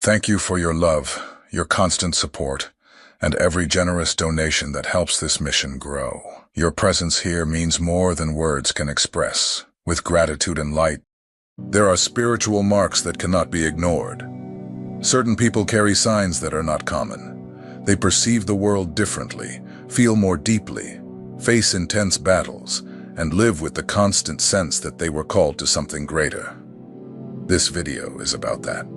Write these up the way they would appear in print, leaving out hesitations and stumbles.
Thank you for your love, your constant support, and every generous donation that helps this mission grow. Your presence here means more than words can express. With gratitude and light, there are spiritual marks that cannot be ignored. Certain people carry signs that are not common. They perceive the world differently, feel more deeply, face intense battles, and live with the constant sense that they were called to something greater. This video is about that.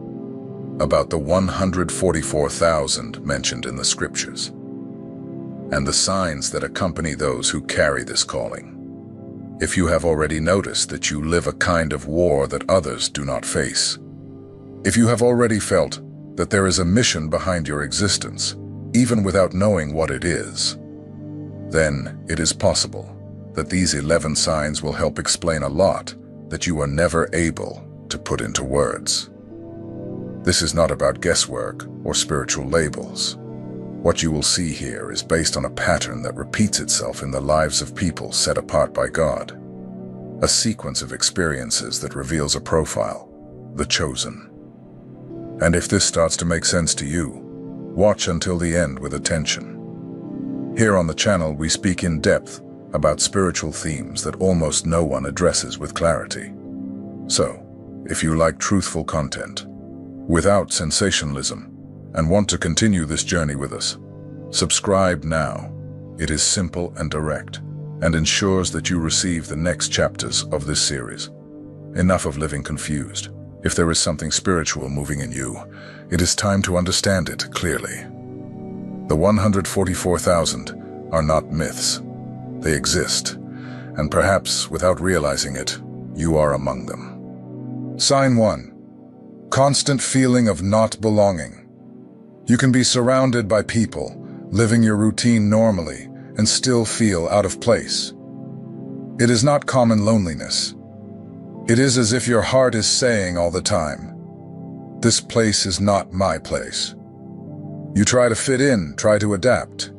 About the 144,000 mentioned in the scriptures, and the signs that accompany those who carry this calling. If you have already noticed that you live a kind of war that others do not face, if you have already felt that there is a mission behind your existence, even without knowing what it is, then it is possible that these 11 signs will help explain a lot that you are never able to put into words. This is not about guesswork or spiritual labels. What you will see here is based on a pattern that repeats itself in the lives of people set apart by God. A sequence of experiences that reveals a profile, the chosen. And if this starts to make sense to you, watch until the end with attention. Here on the channel, we speak in depth about spiritual themes that almost no one addresses with clarity. So, if you like truthful content, without sensationalism, and want to continue this journey with us, subscribe now. It is simple and direct, and ensures that you receive the next chapters of this series. Enough of living confused. If there is something spiritual moving in you, it is time to understand it clearly. The 144,000 are not myths. They exist, and perhaps without realizing it, you are among them. Sign 1. Constant feeling of not belonging. You can be surrounded by people, living your routine normally, and still feel out of place. It is not common loneliness. It is as if your heart is saying all the time, "This place is not my place." You try to fit in, try to adapt,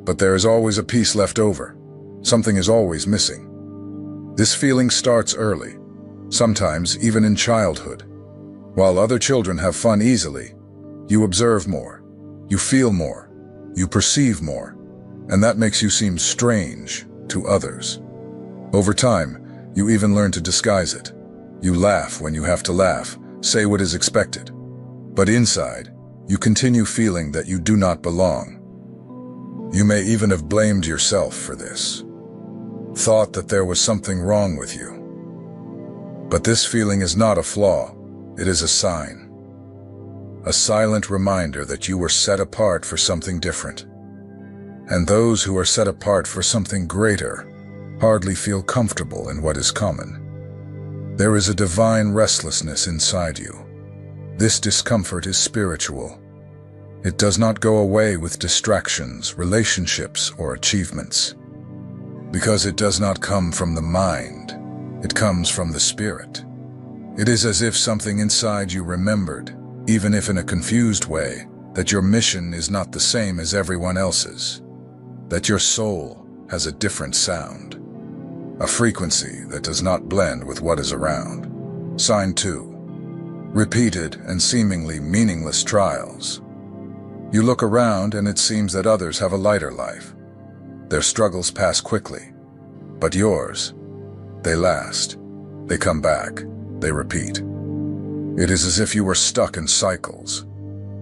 but there is always a piece left over. Something is always missing. This feeling starts early, sometimes even in childhood. While other children have fun easily, you observe more, you feel more, you perceive more, and that makes you seem strange to others. Over time, you even learn to disguise it. You laugh when you have to laugh, say what is expected. But inside, you continue feeling that you do not belong. You may even have blamed yourself for this, thought that there was something wrong with you. But this feeling is not a flaw. It is a sign, a silent reminder that you were set apart for something different. And those who are set apart for something greater hardly feel comfortable in what is common. There is a divine restlessness inside you. This discomfort is spiritual. It does not go away with distractions, relationships, or achievements. Because it does not come from the mind, it comes from the spirit. It is as if something inside you remembered, even if in a confused way, that your mission is not the same as everyone else's, that your soul has a different sound, a frequency that does not blend with what is around. Sign 2. Repeated and seemingly meaningless trials. You look around and it seems that others have a lighter life. Their struggles pass quickly, but yours, they last, they come back. They repeat. It is as if you were stuck in cycles.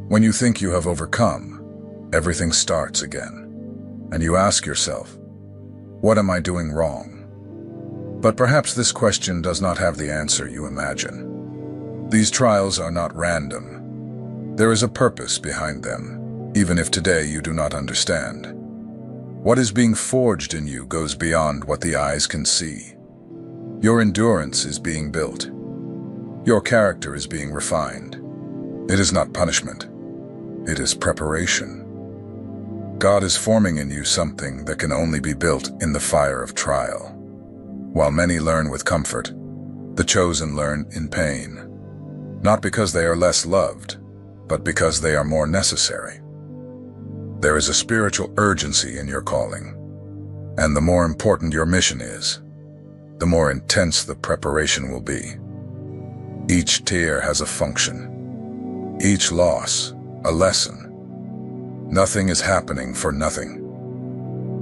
When you think you have overcome, everything starts again. And you ask yourself, what am I doing wrong? But perhaps this question does not have the answer you imagine. These trials are not random. There is a purpose behind them, even if today you do not understand. What is being forged in you goes beyond what the eyes can see. Your endurance is being built. Your character is being refined. It is not punishment. It is preparation. God is forming in you something that can only be built in the fire of trial. While many learn with comfort, the chosen learn in pain. Not because they are less loved, but because they are more necessary. There is a spiritual urgency in your calling, and the more important your mission is, the more intense the preparation will be. Each tear has a function. Each loss, a lesson. Nothing is happening for nothing.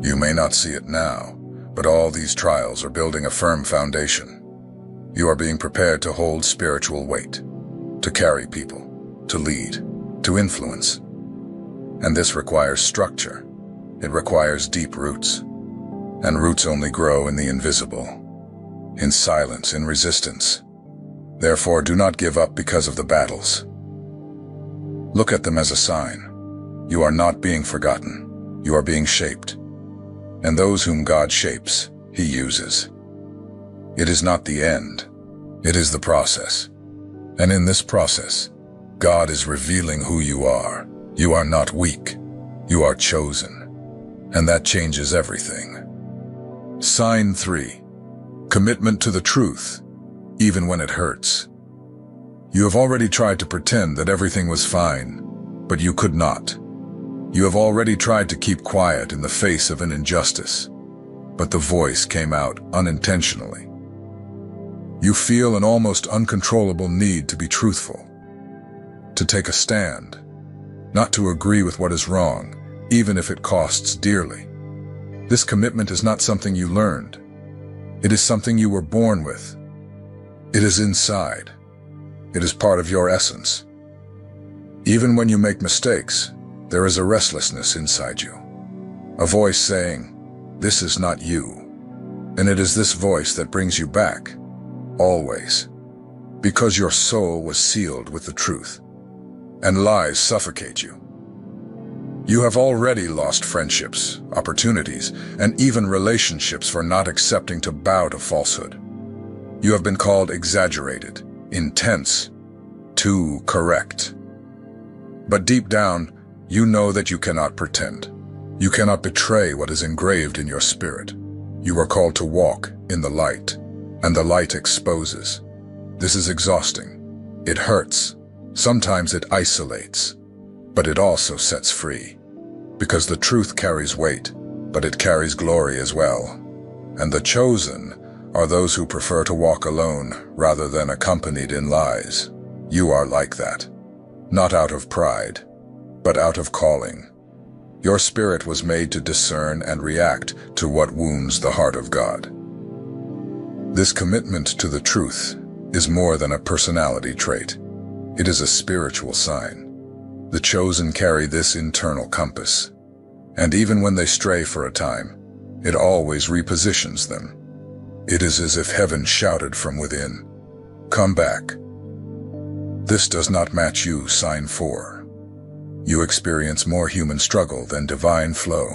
You may not see it now, but all these trials are building a firm foundation. You are being prepared to hold spiritual weight, to carry people, to lead, to influence. And this requires structure. It requires deep roots. And roots only grow in the invisible, in silence, in resistance. Therefore, do not give up because of the battles. Look at them as a sign. You are not being forgotten. You are being shaped. And those whom God shapes, He uses. It is not the end. It is the process. And in this process, God is revealing who you are. You are not weak. You are chosen. And that changes everything. Sign 3. Commitment to the truth, even when it hurts. You have already tried to pretend that everything was fine, but you could not. You have already tried to keep quiet in the face of an injustice, but the voice came out unintentionally. You feel an almost uncontrollable need to be truthful, to take a stand, not to agree with what is wrong, even if it costs dearly. This commitment is not something you learned. It is something you were born with. It is inside. It is part of your essence. Even when you make mistakes, there is a restlessness inside you, a voice saying, "This is not you." And it is this voice that brings you back, always, because your soul was sealed with the truth, and lies suffocate you. You have already lost friendships, opportunities, and even relationships for not accepting to bow to falsehood. You have been called exaggerated, intense, too correct. But deep down, you know that you cannot pretend. You cannot betray what is engraved in your spirit. You are called to walk in the light, and the light exposes. This is exhausting. It hurts. Sometimes it isolates, but it also sets free. Because the truth carries weight, but it carries glory as well. And the chosen are those who prefer to walk alone rather than accompanied in lies. You are like that, not out of pride, but out of calling. Your spirit was made to discern and react to what wounds the heart of God. This commitment to the truth is more than a personality trait. It is a spiritual sign. The chosen carry this internal compass, and even when they stray for a time, it always repositions them. It is as if heaven shouted from within, "Come back." This does not match you, sign 4. You experience more human struggle than divine flow.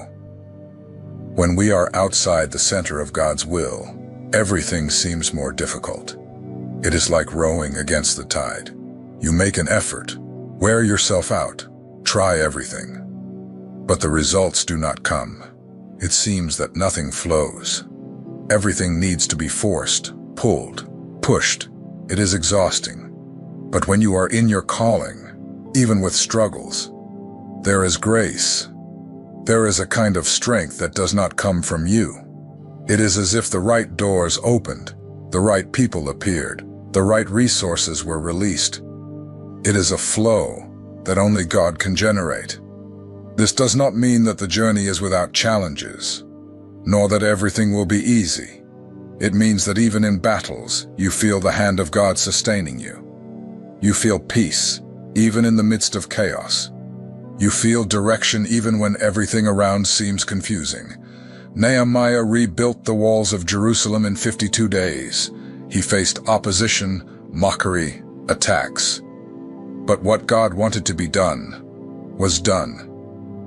When we are outside the center of God's will, everything seems more difficult. It is like rowing against the tide. You make an effort, wear yourself out, try everything. But the results do not come. It seems that nothing flows. Everything needs to be forced, pulled, pushed. It is exhausting. But when you are in your calling, even with struggles, there is grace. There is a kind of strength that does not come from you. It is as if the right doors opened, the right people appeared, the right resources were released. It is a flow that only God can generate. This does not mean that the journey is without challenges, nor that everything will be easy. It means that even in battles, you feel the hand of God sustaining you. You feel peace, even in the midst of chaos. You feel direction even when everything around seems confusing. Nehemiah rebuilt the walls of Jerusalem in 52 days. He faced opposition, mockery, attacks. But what God wanted to be done was done.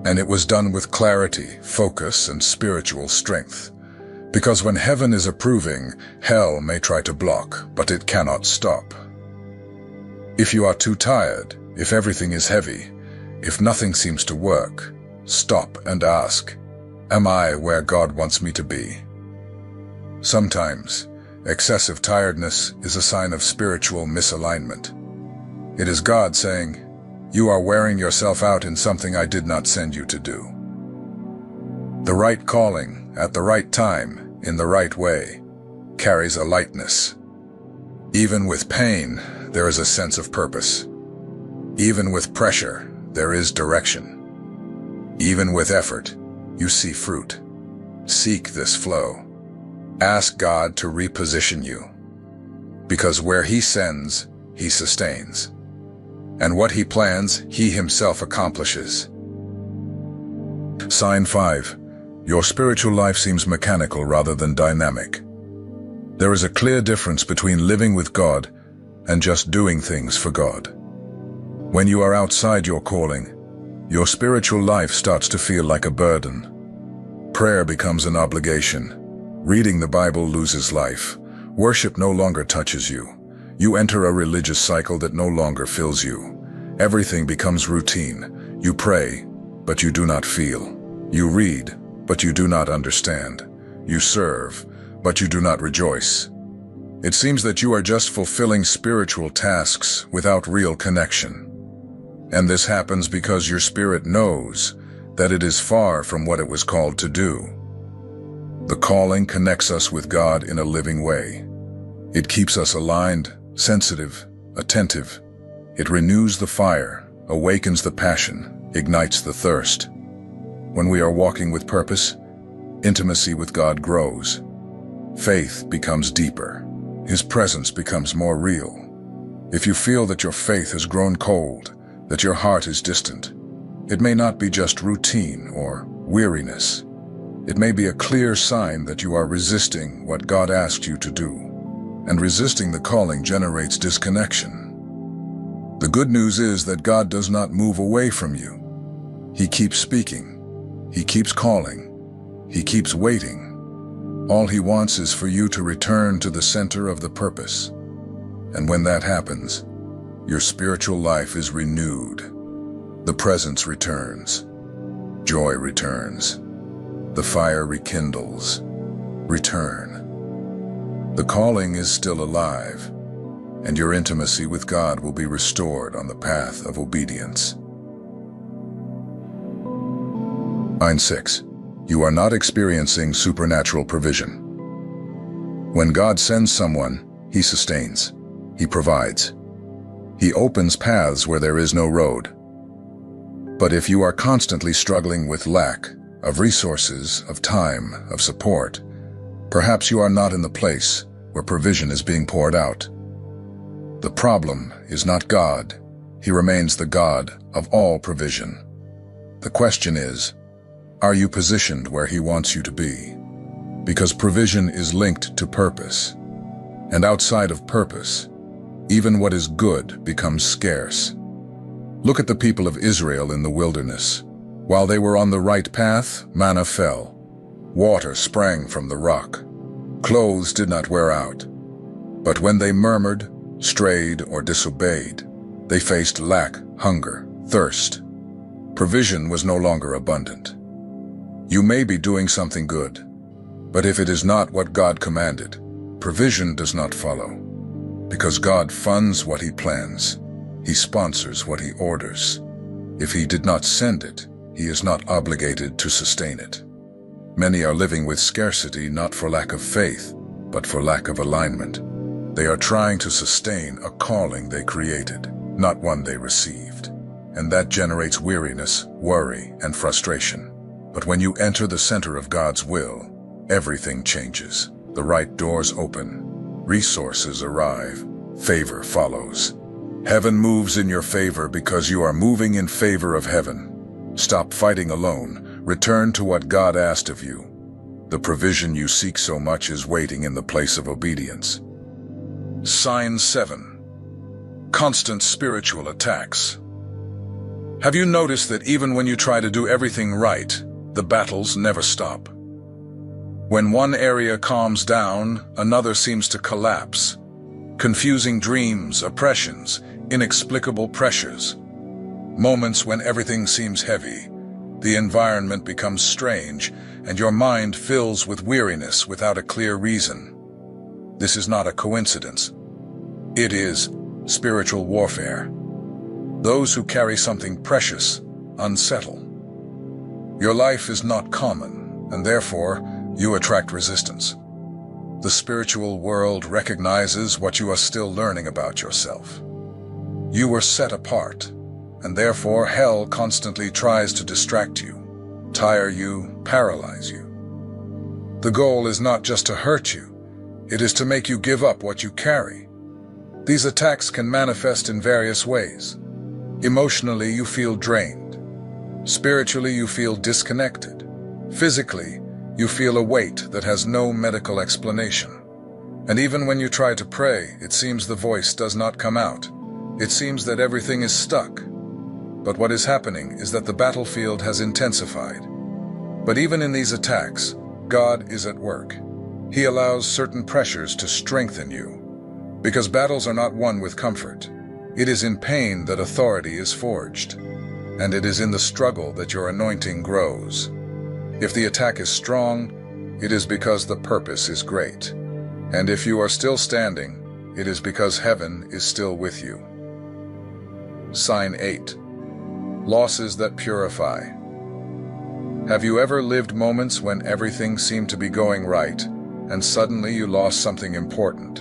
And it was done with clarity, focus, and spiritual strength. Because when heaven is approving, hell may try to block, but it cannot stop. If you are too tired, if everything is heavy, if nothing seems to work, stop and ask, am I where God wants me to be? Sometimes, excessive tiredness is a sign of spiritual misalignment. It is God saying, you are wearing yourself out in something I did not send you to do. The right calling, at the right time, in the right way, carries a lightness. Even with pain, there is a sense of purpose. Even with pressure, there is direction. Even with effort, you see fruit. Seek this flow. Ask God to reposition you. Because where He sends, He sustains. And what He plans, He Himself accomplishes. Sign 5. Your spiritual life seems mechanical rather than dynamic. There is a clear difference between living with God and just doing things for God. When you are outside your calling, your spiritual life starts to feel like a burden. Prayer becomes an obligation. Reading the Bible loses life. Worship no longer touches you. You enter a religious cycle that no longer fills you. Everything becomes routine. You pray, but you do not feel. You read, but you do not understand. You serve, but you do not rejoice. It seems that you are just fulfilling spiritual tasks without real connection. And this happens because your spirit knows that it is far from what it was called to do. The calling connects us with God in a living way. It keeps us aligned, sensitive, attentive. It renews the fire, awakens the passion, ignites the thirst. When we are walking with purpose, intimacy with God grows. Faith becomes deeper. His presence becomes more real. If you feel that your faith has grown cold, that your heart is distant, it may not be just routine or weariness. It may be a clear sign that you are resisting what God asked you to do. And resisting the calling generates disconnection. The good news is that God does not move away from you. He keeps speaking. He keeps calling. He keeps waiting. All He wants is for you to return to the center of the purpose. And when that happens, your spiritual life is renewed. The presence returns. Joy returns. The fire rekindles. Return. The calling is still alive, and your intimacy with God will be restored on the path of obedience. Sign 6. You are not experiencing supernatural provision. When God sends someone, He sustains. He provides. He opens paths where there is no road. But if you are constantly struggling with lack of resources, of time, of support, perhaps you are not in the place where provision is being poured out. The problem is not God. He remains the God of all provision. The question is, are you positioned where He wants you to be? Because provision is linked to purpose. And outside of purpose, even what is good becomes scarce. Look at the people of Israel in the wilderness. While they were on the right path, manna fell. Water sprang from the rock. Clothes did not wear out. But when they murmured, strayed, or disobeyed, they faced lack, hunger, thirst. Provision was no longer abundant. You may be doing something good, but if it is not what God commanded, provision does not follow. Because God funds what He plans. He sponsors what He orders. If He did not send it, He is not obligated to sustain it. Many are living with scarcity not for lack of faith, but for lack of alignment. They are trying to sustain a calling they created, not one they received. And that generates weariness, worry, and frustration. But when you enter the center of God's will, everything changes. The right doors open. Resources arrive. Favor follows. Heaven moves in your favor because you are moving in favor of heaven. Stop fighting alone. Return to what God asked of you. The provision you seek so much is waiting in the place of obedience. Sign 7. Constant spiritual attacks. Have you noticed that even when you try to do everything right, the battles never stop? When one area calms down, another seems to collapse. Confusing dreams, oppressions, inexplicable pressures. Moments when everything seems heavy. The environment becomes strange, and your mind fills with weariness without a clear reason. This is not a coincidence. It is spiritual warfare. Those who carry something precious unsettle. Your life is not common, and therefore, you attract resistance. The spiritual world recognizes what you are still learning about yourself. You were set apart, and therefore hell constantly tries to distract you, tire you, paralyze you. The goal is not just to hurt you, it is to make you give up what you carry. These attacks can manifest in various ways. Emotionally, you feel drained. Spiritually, you feel disconnected. Physically, you feel a weight that has no medical explanation. And even when you try to pray, it seems the voice does not come out. It seems that everything is stuck. But what is happening is that the battlefield has intensified. But even in these attacks, God is at work. He allows certain pressures to strengthen you. Because battles are not won with comfort. It is in pain that authority is forged. And it is in the struggle that your anointing grows. If the attack is strong, it is because the purpose is great. And if you are still standing, it is because heaven is still with you. Sign 8. Losses that purify. Have you ever lived moments when everything seemed to be going right, and suddenly you lost something important?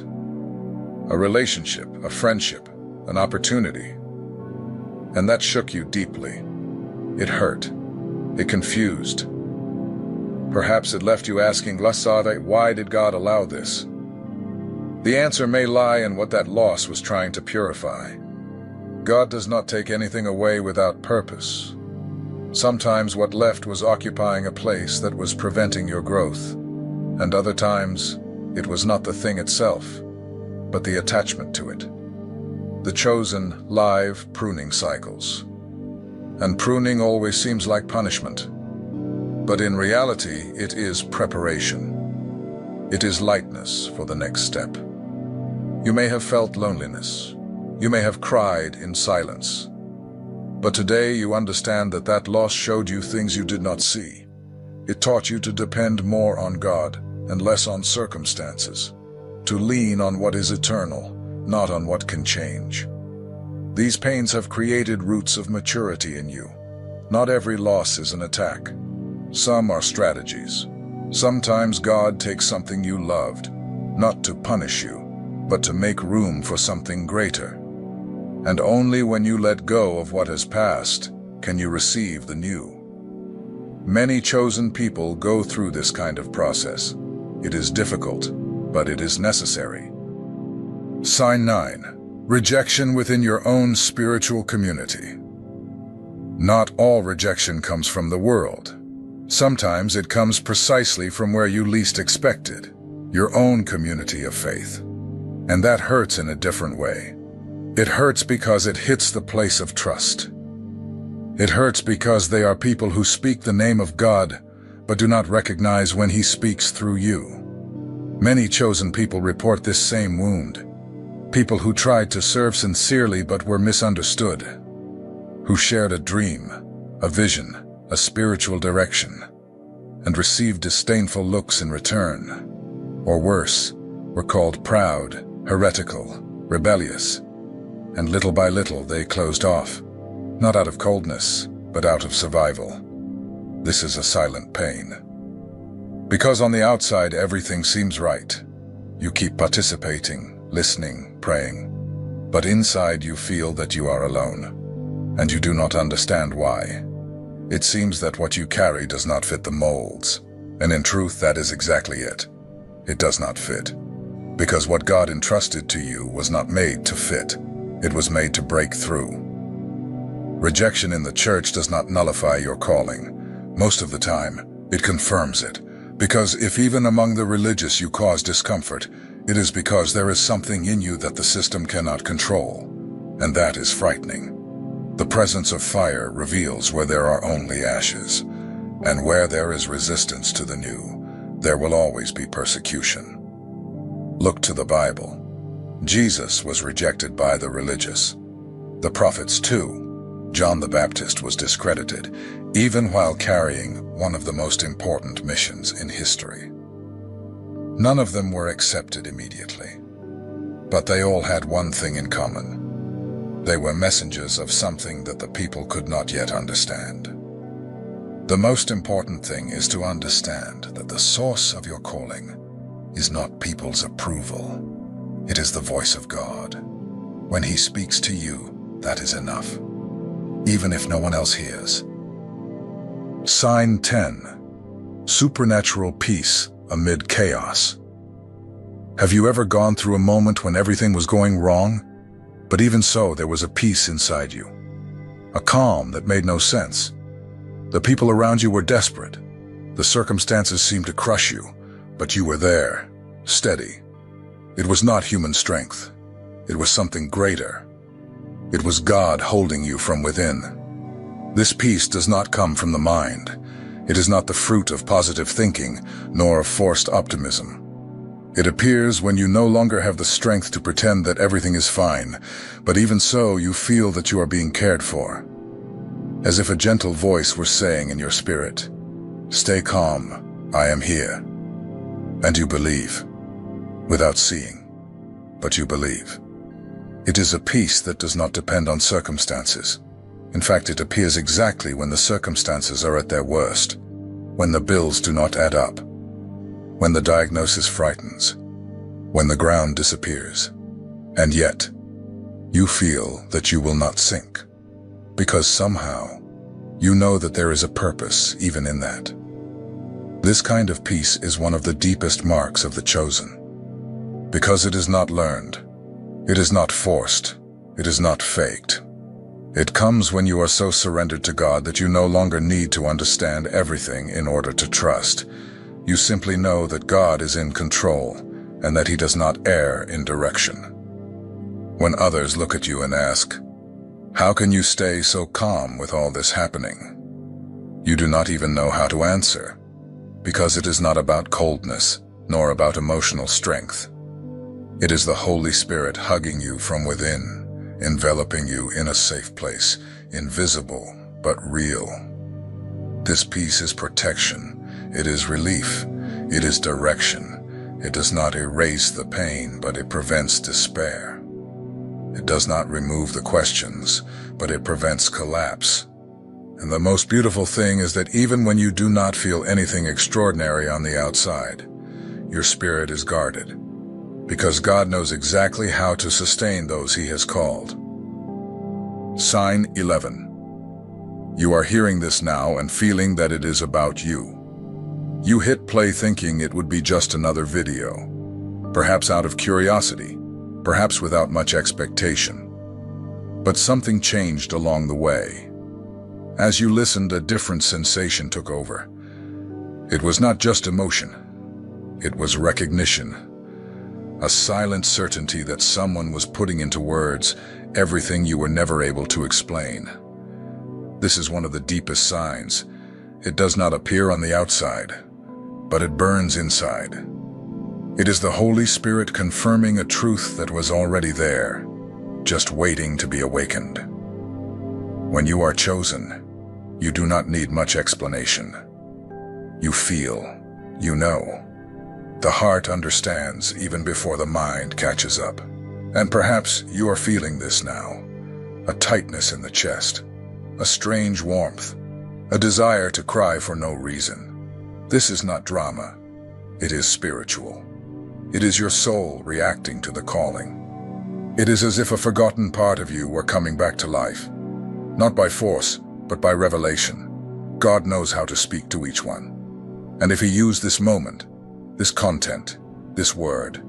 A relationship, a friendship, an opportunity. And that shook you deeply. It hurt. It confused. Perhaps it left you asking, why did God allow this? The answer may lie in what that loss was trying to purify. God does not take anything away without purpose. Sometimes what left was occupying a place that was preventing your growth. And other times, it was not the thing itself, but the attachment to it. The chosen, live pruning cycles. And pruning always seems like punishment. But in reality, it is preparation. It is lightness for the next step. You may have felt loneliness. You may have cried in silence. But today you understand that that loss showed you things you did not see. It taught you to depend more on God and less on circumstances. To lean on what is eternal, not on what can change. These pains have created roots of maturity in you. Not every loss is an attack. Some are strategies. Sometimes God takes something you loved, not to punish you, but to make room for something greater. And only when you let go of what has passed can you receive the new. Many chosen people go through this kind of process. It is difficult, but it is necessary. Sign 9. Rejection within your own spiritual community. Not all rejection comes from the world. Sometimes it comes precisely from where you least expected, your own community of faith. And that hurts in a different way. It hurts because it hits the place of trust. It hurts because they are people who speak the name of God, but do not recognize when He speaks through you. Many chosen people report this same wound. People who tried to serve sincerely but were misunderstood. Who shared a dream, a vision, a spiritual direction, and received disdainful looks in return. Or worse, were called proud, heretical, rebellious, and little by little they closed off, not out of coldness, but out of survival. This is a silent pain. Because on the outside everything seems right. You keep participating, listening, praying, but inside you feel that you are alone, and you do not understand why. It seems that what you carry does not fit the molds, and in truth that is exactly it. It does not fit. Because what God entrusted to you was not made to fit. It was made to break through. Rejection in the church does not nullify your calling. Most of the time, it confirms it. Because if even among the religious you cause discomfort, it is because there is something in you that the system cannot control. And that is frightening. The presence of fire reveals where there are only ashes. And where there is resistance to the new, there will always be persecution. Look to the Bible. Jesus was rejected by the religious. The prophets too. John the Baptist was discredited, even while carrying one of the most important missions in history. None of them were accepted immediately. But they all had one thing in common. They were messengers of something that the people could not yet understand. The most important thing is to understand that the source of your calling is not people's approval. It is the voice of God. When He speaks to you, that is enough. even if no one else hears. Sign 10. Supernatural peace amid chaos. Have you ever gone through a moment when everything was going wrong? But even so, there was a peace inside you. A calm that made no sense. The people around you were desperate. The circumstances seemed to crush you, but you were there, steady. It was not human strength. It was something greater. It was God holding you from within. This peace does not come from the mind. It is not the fruit of positive thinking, nor of forced optimism. It appears when you no longer have the strength to pretend that everything is fine, but even so you feel that you are being cared for. As if a gentle voice were saying in your spirit, "Stay calm, I am here." And you believe, without seeing, but you believe. It is a peace that does not depend on circumstances. In fact, it appears exactly when the circumstances are at their worst, when the bills do not add up, when the diagnosis frightens, when the ground disappears. And yet, you feel that you will not sink, because somehow you know that there is a purpose even in that. This kind of peace is one of the deepest marks of the chosen, because it is not learned. It is not forced. It is not faked. It comes when you are so surrendered to God that you no longer need to understand everything in order to trust. You simply know that God is in control and that He does not err in direction. When others look at you and ask, "How can you stay so calm with all this happening?" you do not even know how to answer, because it is not about coldness nor about emotional strength. It is the Holy Spirit hugging you from within, enveloping you in a safe place, invisible but real. This peace is protection, it is relief, it is direction. It does not erase the pain, but it prevents despair. It does not remove the questions, but it prevents collapse. And the most beautiful thing is that even when you do not feel anything extraordinary on the outside, your spirit is guarded, because God knows exactly how to sustain those He has called. Sign 11. You are hearing this now and feeling that it is about you. You hit play thinking it would be just another video, perhaps out of curiosity, perhaps without much expectation. But something changed along the way. As you listened, a different sensation took over. It was not just emotion. It was recognition. A silent certainty that someone was putting into words everything you were never able to explain. This is one of the deepest signs. It does not appear on the outside, but it burns inside. It is the Holy Spirit confirming a truth that was already there, just waiting to be awakened. When you are chosen, you do not need much explanation. You feel, you know. The heart understands even before the mind catches up. And perhaps you are feeling this now. A tightness in the chest, a strange warmth, a desire to cry for no reason. This is not drama. It is spiritual. It is your soul reacting to the calling. It is as if a forgotten part of you were coming back to life. Not by force, but by revelation. God knows how to speak to each one. And if He used this moment, this content, this word,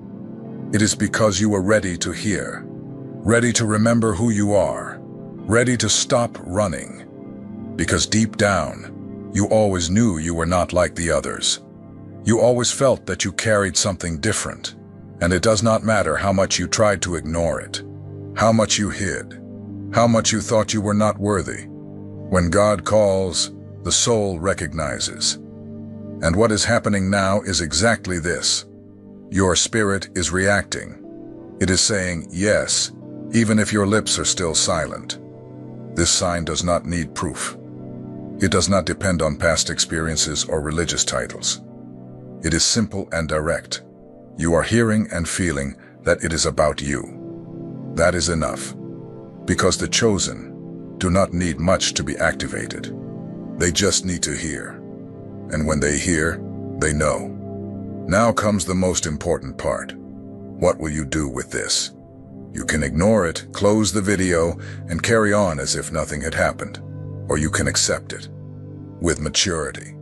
it is because you are ready to hear, ready to remember who you are, ready to stop running. Because deep down, you always knew you were not like the others. You always felt that you carried something different, and it does not matter how much you tried to ignore it, how much you hid, how much you thought you were not worthy. When God calls, the soul recognizes. And what is happening now is exactly this. Your spirit is reacting. It is saying yes, even if your lips are still silent. This sign does not need proof. It does not depend on past experiences or religious titles. It is simple and direct. You are hearing and feeling that it is about you. That is enough. Because the chosen do not need much to be activated. They just need to hear. And when they hear, they know. Now comes the most important part. What will you do with this? You can ignore it, close the video, and carry on as if nothing had happened. Or you can accept it. With maturity,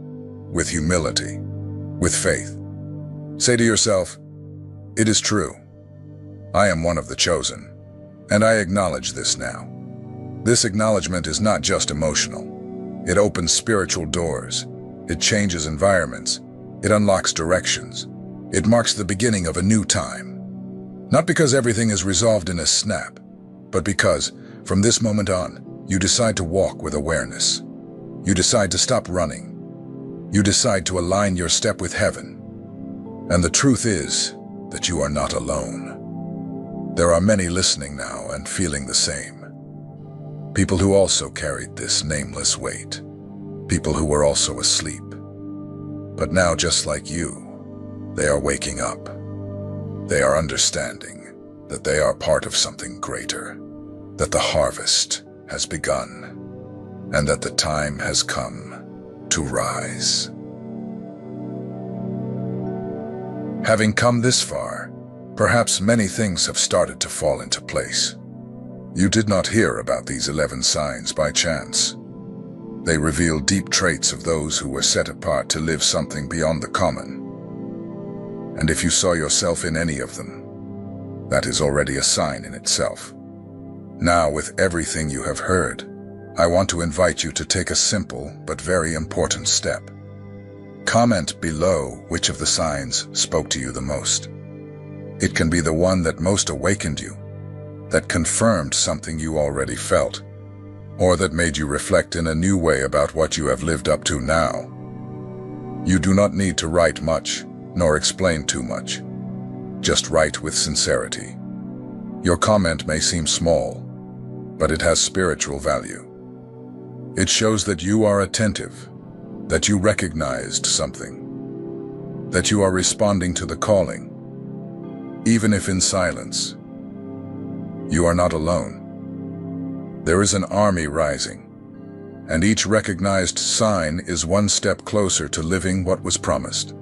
with humility, with faith. Say to yourself, "It is true. I am one of the chosen, and I acknowledge this now." This acknowledgement is not just emotional. It opens spiritual doors. It changes environments. It unlocks directions. It marks the beginning of a new time. Not because everything is resolved in a snap, but because, from this moment on, you decide to walk with awareness. You decide to stop running. You decide to align your step with heaven. And the truth is that you are not alone. There are many listening now and feeling the same. People who also carried this nameless weight. People who were also asleep. But now, just like you, they are waking up. They are understanding that they are part of something greater, that the harvest has begun, and that the time has come to rise. Having come this far, perhaps many things have started to fall into place. You did not hear about these 11 signs by chance. They reveal deep traits of those who were set apart to live something beyond the common. And if you saw yourself in any of them, that is already a sign in itself. Now, with everything you have heard, I want to invite you to take a simple but very important step. Comment below which of the signs spoke to you the most. It can be the one that most awakened you, that confirmed something you already felt, or that made you reflect in a new way about what you have lived up to now. You do not need to write much, nor explain too much. Just write with sincerity. Your comment may seem small, but it has spiritual value. It shows that you are attentive, that you recognized something, that you are responding to the calling, even if in silence. You are not alone. There is an army rising, and each recognized sign is one step closer to living what was promised.